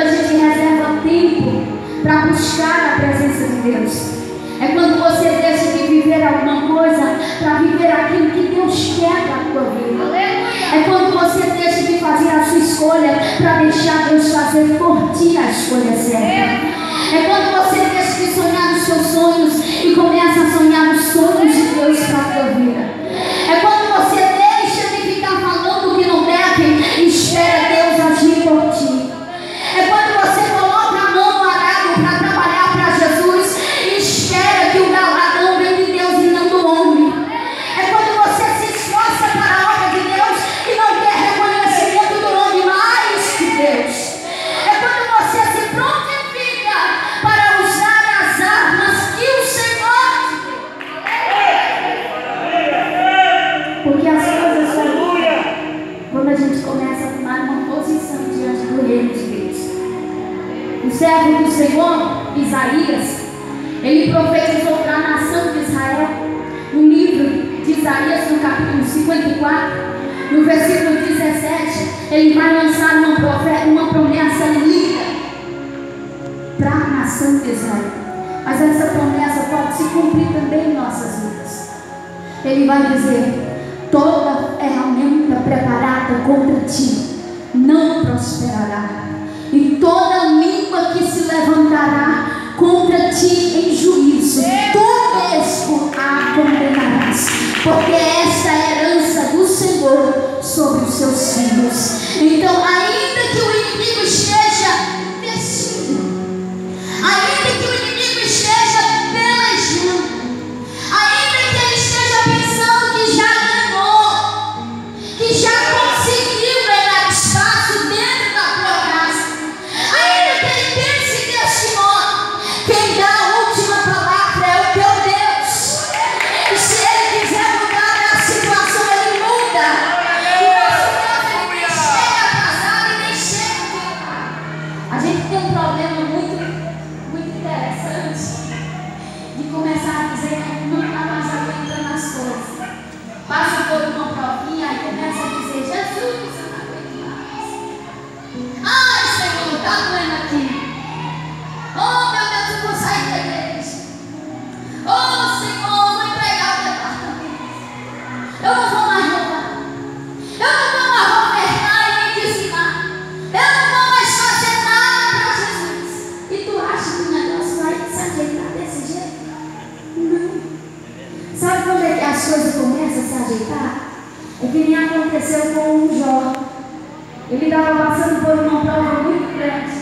a gente reserva tempo para buscar a presença de Deus. É quando você deixa de viver alguma coisa para viver aquilo que Deus quer para a tua vida. É quando você deixa de fazer a sua escolha para deixar Deus fazer por ti a escolha certa. É quando você deixa de sonhar nos seus sonhos e começa a sonhar nos sonhos de Deus para a tua vida. É quando você deixa de ficar falando que não deve e espera Deus agir por ti. É quando você coloca a mão no arado para trabalhar para Jesus e espera que o galardão venha de Deus e não do homem. É quando você se esforça para a obra de Deus e não quer reconhecimento do homem mais que Deus. É quando você se prontifica para usar as armas que o Senhor te deu. Porque as coisas são quando a gente começa a tomar uma posição diante do reino de Deus. O servo do Senhor, Isaías, ele profetizou para a nação de Israel, no livro de Isaías, no capítulo 54, no versículo 17, ele vai lançar uma promessa linda para a nação de Israel. Mas essa promessa pode se cumprir também em nossas vidas. Ele vai dizer: toda ferramenta preparada contra ti não prosperará, e toda língua que se levantará contra ti em juízo, tu mesmo a condenarás, porque esta é a herança do Senhor sobre os seus filhos. Então, ainda que o inimigo esteja vestindo, ainda que o inimigo esteja pelejando, ainda que ele esteja pensando que já ganhou, que já conseguiu ganhar espaço dentro da tua casa, ainda que ele pense deste modo, quem dá a última palavra é o teu Deus. E se ele quiser mudar a situação, ele muda. E nosso Deus, ele nem chega atrasado e nem chega atrasado. A gente tem um problema muito interessante de começar a dizer que não está mais aguentando as coisas. Passa por uma provinha e começa a dizer: Jesus, eu não aguento mais. Ai, Senhor, está doendo aqui. Oh, meu Deus, eu vou sair da igreja. Oh, Senhor, vou entregar o departamento. Eu não vou mais roubar. Eu não vou mais ofertar e nem dizimar. Eu não vou mais fazer nada para Jesus. E tu acha que o negócio vai se ajeitar desse jeito? Não. Sabe quando é que as coisas começam a se ajeitar? É que nem aconteceu com o Jó. Ele estava passando por uma prova muito grande.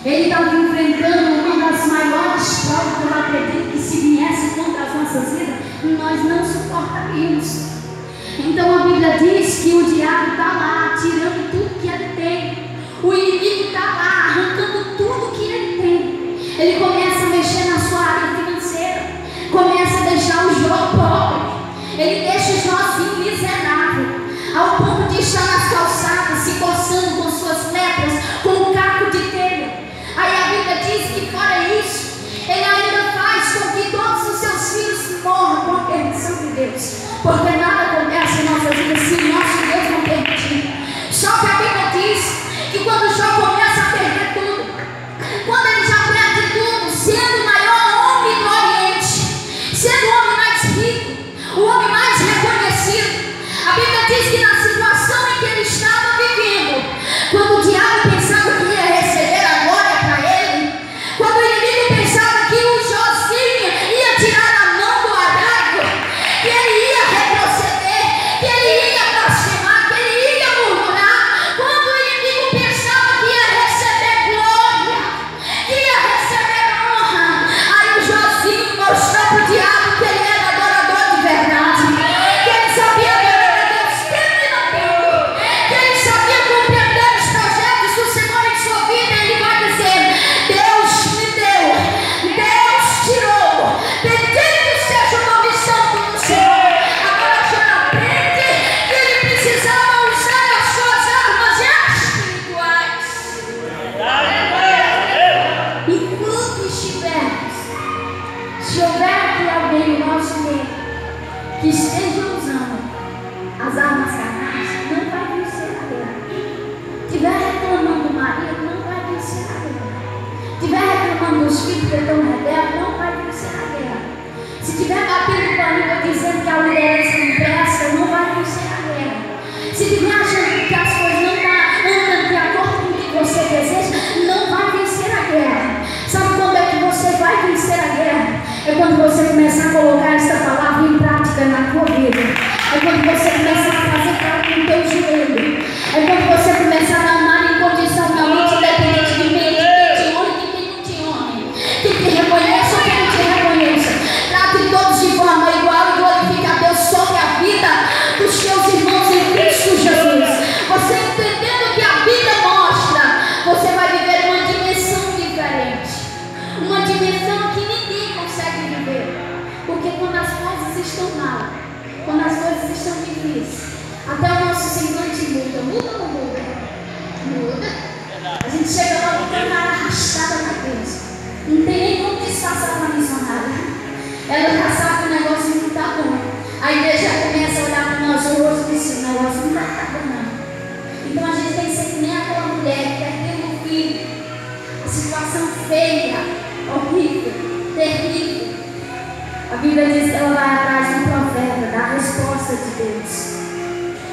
Ele estava enfrentando uma das maiores provas que eu acredito que se viesse contra as nossas vidas, nós não suportaríamos. Então a Bíblia diz que o diabo está lá, tirando tudo que ele tem. O inimigo está lá, arrancando tudo que ele tem. Ele começa a mexer na sua área financeira, começa a deixar o Jó pobre. Ele deixa o Jó assim miserável, ao ponto de estar nas calçadas, se coçando com suas lepras, com um caco de telha. Aí a Bíblia diz que, fora isso, ele ainda faz com que todos os seus filhos morram com a permissão de Deus. Porque nada acontece em nossas vidas se o nosso Deus não permitir. Só que a Bíblia diz que quando Jó começa a perder tudo, quando ele já perde tudo, sendo o maior homem do Oriente, sendo o homem mais rico, o homem mais reconhecido, a Bíblia diz que na situação em que ele estava vivendo, quando o diabo pensava que ia receber a glória para ele, quando o inimigo pensava que o Jozinho ia tirar a mão do arado, que ele ia retroceder, reclamando dos filhos que estão rebeldes, não vai vencer a guerra. Se tiver batendo panela dizendo que a liderança não presta, não vai vencer a guerra. Se tiver achando que as coisas não andam de acordo com o que você deseja, não vai vencer a guerra. Sabe quando é que você vai vencer a guerra? É quando você começar a colocar essa palavra em prática na tua vida. É quando você começar a fazer parte do teu joelho. É quando você começar a amar incondicionalmente, independentemente de quem te honra e de quem não te honra. Quem te reconhece ou quem não te reconheça. Trate todos de forma igual e glorifique a Deus sobre a vida dos seus irmãos em Cristo Jesus. Você entendendo o que a Bíblia mostra, você vai viver uma dimensão diferente. Uma dimensão que ninguém consegue viver. Porque quando as coisas estão mal, quando as coisas estão difíceis, até o nosso semblante muda. Muda ou não muda? Muda. A gente chega logo com a cara arrastada na cabeça. Não tem nem como disfarçar uma missionária. Ela já sabe que o negócio não está bom. A igreja começa a olhar para o nosso rosto e diz: o negócio não está bom não. Então a gente tem que ser que nem aquela mulher que perdeu o filho. A situação feia, horrível, terrível. A Bíblia diz que ela vai atrás de um profeta, da resposta de Deus.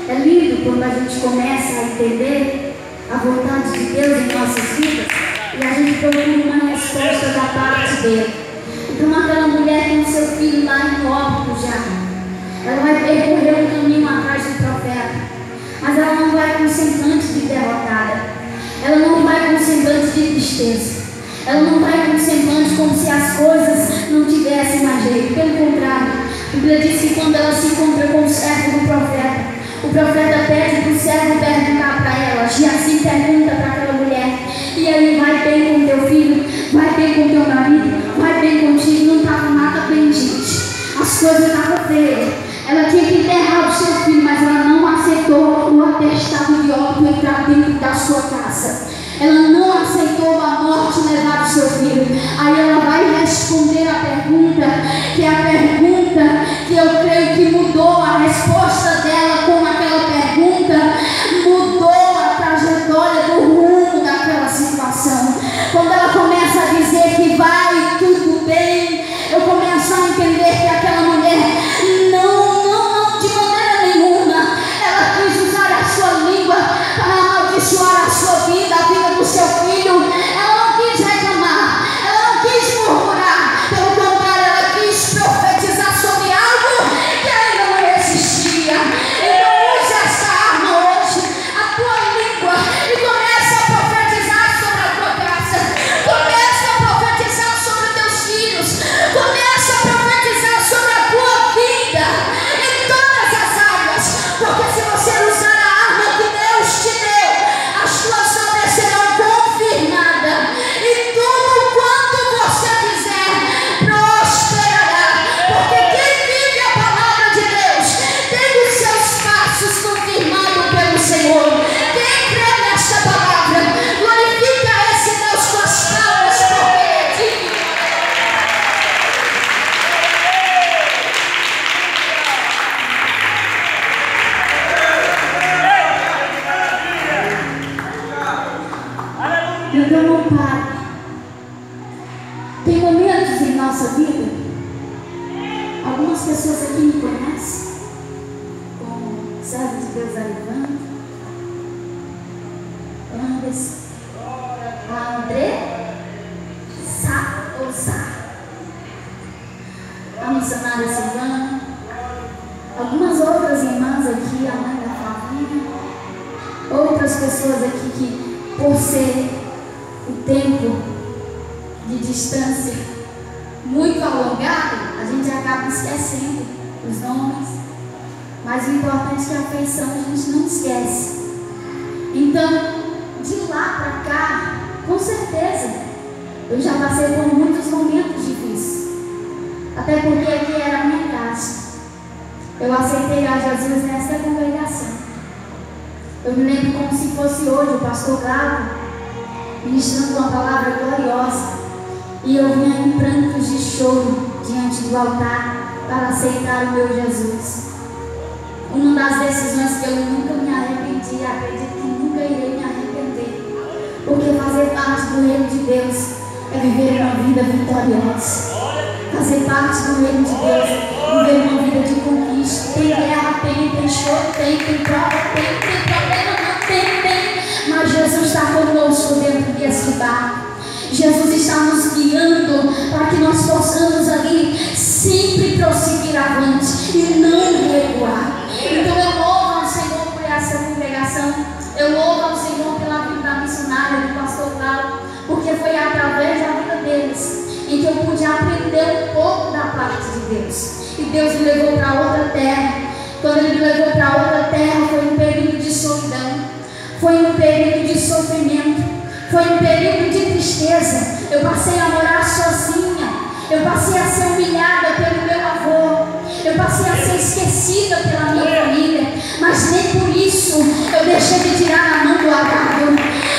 É lindo quando a gente começa a entender a vontade de Deus em nossas vidas e a gente procura uma resposta da parte dele. Então aquela mulher com seu filho lá em óbito já, ela vai percorrer um caminho atrás do profeta, mas ela não vai com semblante de derrotada, ela não vai com semblante de tristeza. Ela não vai com semblante como se as coisas não tivessem mais jeito. Pelo contrário, a Bíblia diz que quando ela se encontra com o servo do profeta, o profeta pede para o servo perguntar para ela. E assim pergunta para aquela mulher: e aí, vai bem com teu filho? Vai bem com teu marido? Vai bem contigo? Não estava nada bem, gente. As coisas estavam feias. Ela tinha que enterrar o seu filho, mas ela não aceitou o atestado de óbito entrar dentro da sua casa. Ela não aceitou a morte levar o seu filho. Aí ela vai responder a pergunta, que é a pergunta que eu creio que mudou a resposta dela com aquela pergunta, mudou a trajetória do rumo daquela situação. Quando ela começa a dizer que vai tudo bem, eu começo a entender que aquela mulher não, de maneira nenhuma, ela quis usar a sua língua para amaldiçoar a sua vida, a vida do seu filho. Ela não quis reclamar, ela não quis murmurar, pelo contrário, ela quis profetizar sobre algo que ainda não existia. Então use essa arma hoje, a tua língua, e começa a profetizar sobre a tua casa, começa a profetizar sobre os teus filhos, começa a profetizar sobre a tua vida em todas as áreas, porque se você usar a arma que Deus te deu, as suas obras serão confirmadas e tudo quanto você fizer prosperará, porque quem vive a palavra de Deus tem os seus passos confirmados pelo Senhor. Quem crê nesta palavra, glorifica esse Deus com as palmas, porque Ele é digno. Então não pare. Tem momentos em nossa vida, algumas pessoas aqui me conhecem como servo de Deus Arivando, Anderson, a André, Sá ou Sá, a missionária Silvana, algumas outras irmãs aqui, a mãe da Flavinha, outras pessoas aqui que, por ser o tempo de distância muito alongado, a gente acaba esquecendo os nomes, mas o importante é que a afeição a gente não esquece. Então, de lá para cá, com certeza, eu já passei por muitos momentos difíceis, até porque aqui era a minha casa. Eu aceitei a Jesus nessa congregação. Eu me lembro como se fosse hoje o pastor Galo ministrando uma palavra gloriosa, e eu vinha em prantos de choro diante do altar para aceitar o meu Jesus. Uma das decisões que eu nunca me arrependi, acredito que nunca irei me arrepender, porque fazer parte do reino de Deus é viver uma vida vitoriosa, fazer parte do reino de Deus, viver uma vida de conquista. Tem guerra, tem choro, tem prova, tem problema, não tem, mas Jesus está conosco dentro desse barco. Jesus está nos guiando para que nós possamos ali sempre prosseguir avante e não recuar. Então eu louvo ao Senhor por essa congregação, eu louvo ao Senhor pela vida missionária do pastor Paulo, porque foi através da vida deles em que eu pude aprender um pouco da parte de Deus. E Deus me levou para outra terra. Quando Ele me levou para outra terra, foi um período de solidão, foi um período de sofrimento, foi um período de tristeza. Eu passei a morar sozinha, eu passei a ser humilhada pelo meu avô, eu passei a ser esquecida pela minha família, mas nem por isso eu deixei de tirar a mão do arado,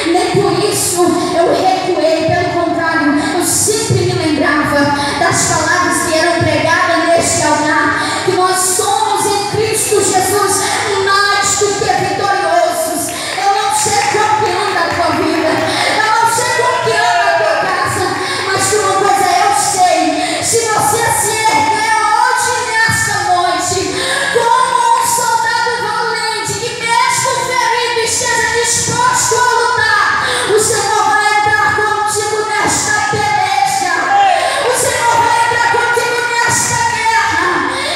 nem por isso eu recuei, pelo contrário, eu sempre me lembrava das palavras que eram pregadas neste altar, que nós somos em Cristo Jesus mais do que vitoriosos. Eu não sei como que anda a tua vida, eu não sei como que anda a tua casa, mas uma coisa eu sei: se você se erguer hoje nesta noite como um soldado valente, que mesmo ferido esteja disposto a lutar, o Senhor vai entrar contigo nesta peleja, o Senhor vai entrar contigo nesta guerra,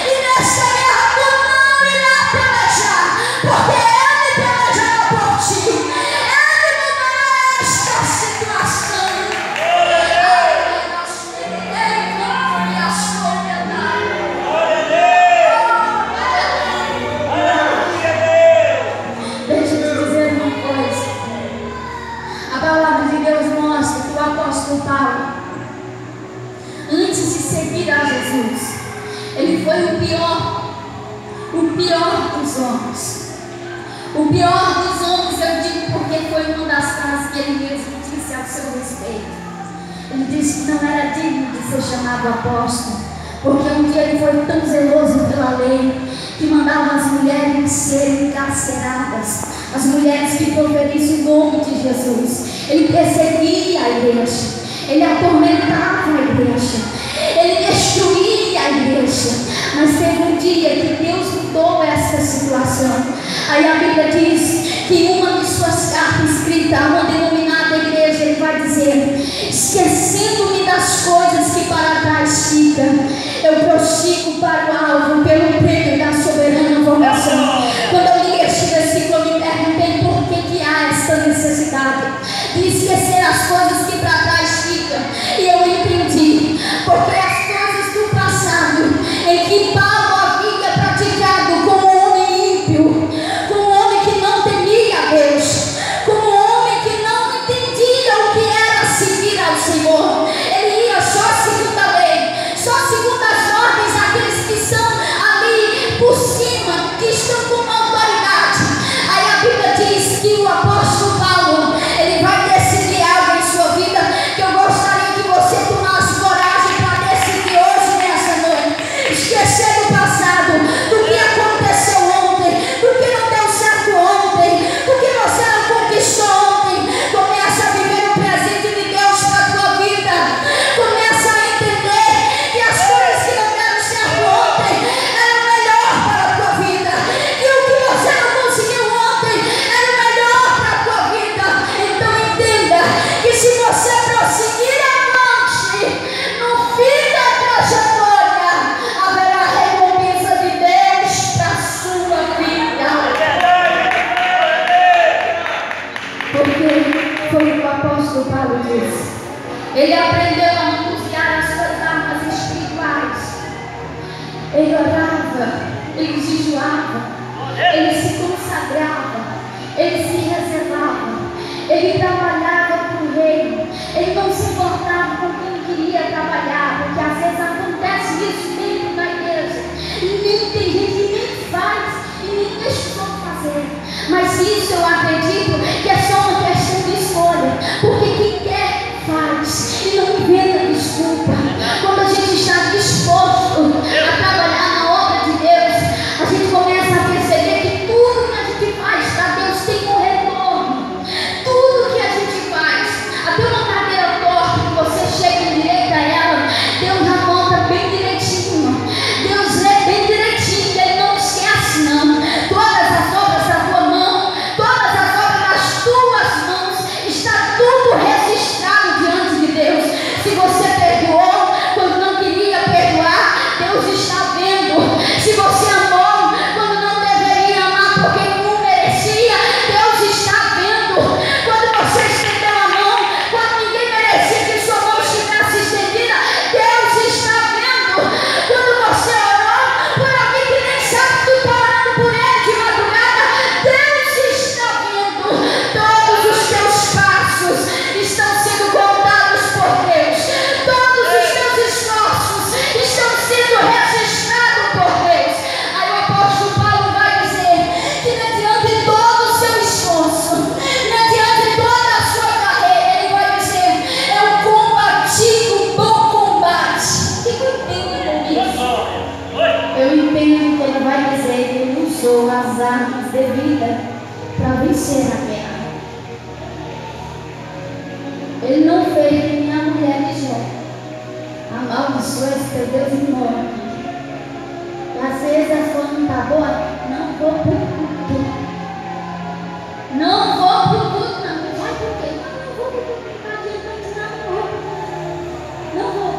e nesta guerra tu não irá pelejar, porque Ele pelejará por ti, Ele mudará esta situação. Deixa eu te dizer uma coisa. A palavra de Deus mostra que o apóstolo Paulo, antes de seguir a Jesus, ele foi o pior dos homens. O pior dos homens, eu digo porque foi uma das frases que ele mesmo disse ao seu respeito. Ele disse que não era digno de ser chamado apóstolo, porque um dia ele foi tão zeloso pela lei que mandava as mulheres serem encarceradas, as mulheres que proferissem o nome de Jesus. Ele perseguia a igreja, ele atormentava a igreja, ele destruía a igreja. Mas teve um dia que Deus mudou essa situação. Aí a Bíblia diz que em uma de suas cartas escritas a uma denominada igreja, ele vai dizer: esquecendo-me das coisas que para trás ficam, eu prossigo para o alvo pelo prêmio da soberana vocação. Quando eu li este versículo, eu me perguntei por que há essa necessidade de esquecer as coisas que para trás ficam. E eu entendi, porque as coisas do passado em que Paulo havia praticado como um homem ímpio, como um homem que não temia a Deus, como um homem que não entendia o que era seguir ao Senhor. Ele ia só segundo a lei, só segundo as ordens daqueles que estão ali por cima, que estão com autoridade. Aí a Bíblia diz que o apóstolo Paulo, ele vai decidir algo em sua vida, que eu gostaria que você tomasse coragem para decidir hoje, nessa noite. Esquecer do passado, do que aconteceu ontem, do que não deu certo ontem, do que você não conquistou ontem. Começa a viver o presente de Deus para a tua vida. Começa a entender que as coisas que não deram certo ontem eram melhor para a tua vida, que o que você não conseguiu ontem era melhor para a tua vida. Então entenda que se você prosseguir avante, no fim da trajetória haverá recompensa de Deus para a sua vida. Porque foi o que o apóstolo Paulo disse. Ele aprendeu a manusear as suas armas espirituais. Ele orava, ele jejuava, ele se consagrava, ele se reservava, ele trabalhava para o reino, ele não se importava com quem queria trabalhar, porque às vezes acontece isso dentro da igreja, e nem tem gente que nem faz, e nem deixa os outros fazer. Mas isso eu acredito que é só uma questão de escolha, porque quem quer faz, e não inventa desculpa. Quando a gente está disposto a trabalhar na obra de Deus, a gente começa a perceber que tudo que a gente faz para Deus tem um retorno. Tudo que a gente faz, até uma cadeira torta que você armas de vida para vencer a guerra. Ele não fez nem a mulher de Jó. Amaldiçoa esse teu Deus e morre. E às vezes a sua não está boa, não vou para o culto. Não vou para o culto, não. Vai por quê? Não vou para o culto. Não vou.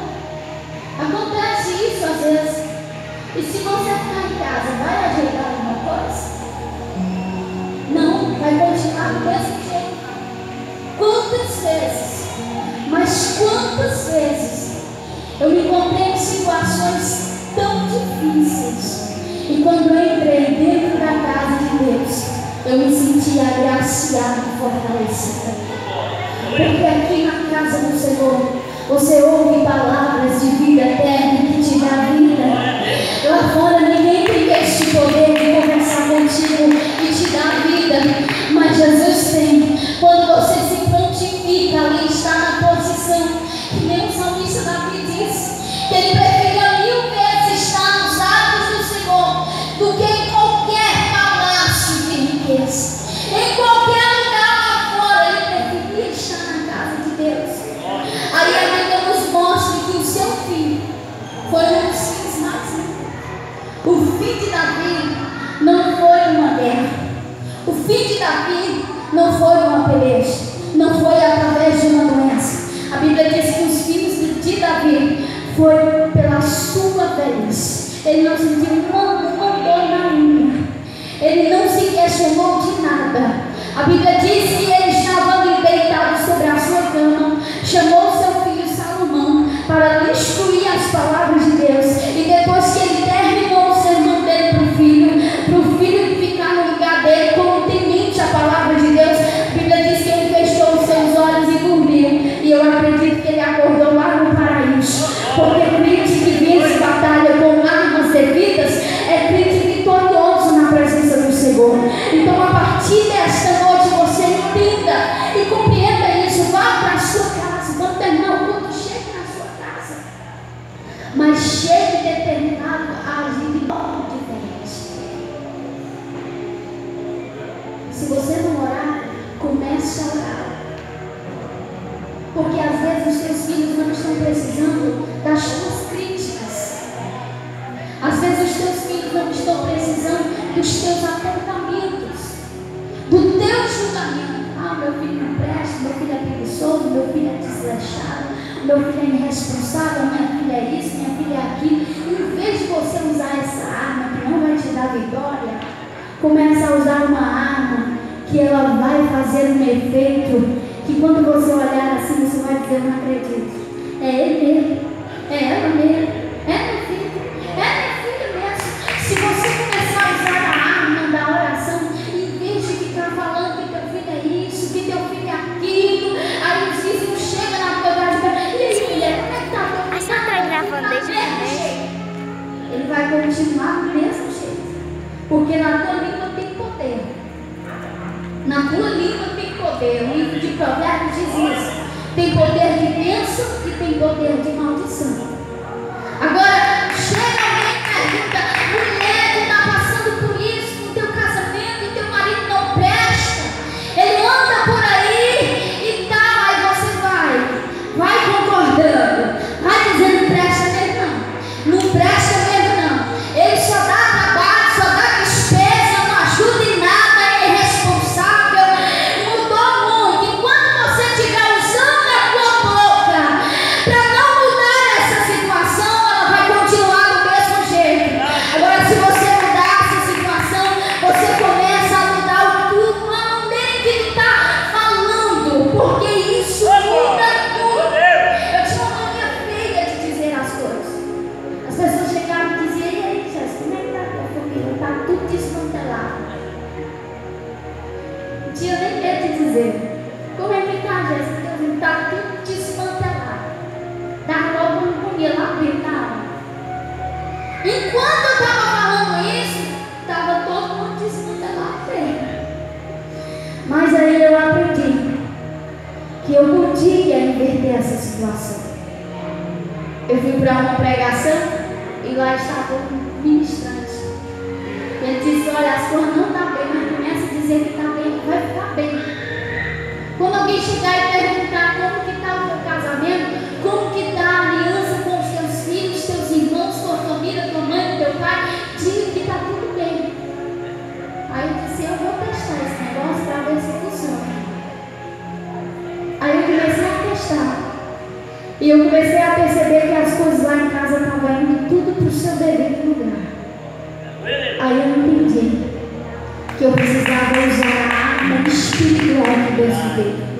Acontece isso às vezes. E se você ficar em casa, vai ajeitar alguma coisa? Não, vai continuar do mesmo jeito. Quantas vezes, mas quantas vezes eu me encontrei em situações tão difíceis e quando eu entrei dentro da casa de Deus, eu me senti agraciada e fortalecida. Porque aqui na casa do Senhor você ouve palavras de vida eterna que te dá vida. Lá fora ninguém tem este poder de conversar contigo e te dar vida, mas Jesus tem. Quando você se prontifica ali, está na posição que nem o salmista Davi diz, que ele preferia 1000 vezes estar nos atos do Senhor do que em qualquer palácio de riqueza. Em qualquer lugar lá fora, ele preferia estar na casa de Deus. Aí a Bíblia nos mostra que o seu filho foi um dos filhos mais lindos. O fim de Davi não foi uma guerra. O fim de Davi não foi uma peleja. Não foi através de uma doença. A Bíblia diz que os filhos de Davi foi pela sua velhice. Ele não sentiu uma dor na língua. Ele não se questionou de nada. A Bíblia diz que ele estava ali deitado sobre a sua cama, chamou seu filho Salomão para lhe instruir as palavras de Deus. E depois que ele terminou o sermão dele para o filho ficar no lugar dele, como temente a palavra de Deus, a Bíblia diz que ele fechou os seus olhos e dormiu. E eu acredito que ele acordou lá no paraíso. Porque crente que vence batalha com armas devidas é crente vitorioso na presença do Senhor. Então, a partir desta noite, você entenda e compreenda isso. Vá para a sua casa. Quando terminar o culto, chegue na sua casa. Mas chegue determinado a agir de modo diferente. Se você não orar, comece a orar. Porque às vezes os seus filhos não estão precisando das suas críticas. Às vezes os teus filhos não estão precisando dos teus apontamentos, do teu julgamento. Ah, meu filho não presta, meu filho é preguiçoso, meu filho é desleixado, meu filho é irresponsável, minha filha é isso, minha filha é aquilo. Em vez de você usar essa arma que não vai te dar vitória, comece a usar uma arma que ela vai fazer um efeito que quando você olhar assim, você vai dizer: não acredito. É ele mesmo, é ela mesmo, é meu filho, é minha filha mesmo. Se você começar a usar a arma da oração, em vez de ficar falando que teu filho é isso, que teu filho é aquilo, aí os vizinhos chegam na tua casa e aí, filha, como é que tá teu filho? Você tá gravando desde o começo? Ele vai continuar do mesmo jeito, porque na tua língua tem poder. Na tua língua tem poder. O livro de Provérbios diz isso. Tem poder de bênção e tem poder de maldição. Agora, chega alguém e pergunta: mulher, tu está passando por isso no teu casamento e teu marido não presta, ele anda por aí e tal. Aí você vai concordando, vai dizendo: presta mesmo não presta mesmo não, ele só dá trabalho, só dá despesa, não ajuda em nada, é irresponsável, mudou muito. E quando você estiver usando a tua boca para não mudar essa situação, ela vai continuar do mesmo jeito. Agora, se você mudar essa situação, você começa a mudar a maneira que ele está falando, porque isso muda tudo. Eu tinha uma mania feia de dizer as coisas. As pessoas chegavam e diziam: e aí, Jéssica, como é que está a tua família? Está tudo desmantelado. Não tinha nem medo de dizer. Como é que está, Jéssica? Está tudo desmantelado. Dá logo uma agonia lá dentro da alma. Enquanto eu estava falando isso, estava todo mundo desmantelado dentro. Mas aí eu aprendi que eu podia inverter essa situação. Eu fui para uma pregação e lá estava um ministrante. Ele disse: olha, as coisas não estão chegar e perguntar como que está o teu casamento, como que está a aliança com os teus filhos, teus irmãos, tua família, tua mãe, teu pai, diga que está tudo bem. Aí eu disse, eu vou testar esse negócio para ver se funciona. Aí eu comecei a testar. E eu comecei a perceber que as coisas lá em casa estavam indo tudo para o seu devido lugar. Aí eu entendi que eu precisava usar a arma espiritual que Deus me deu.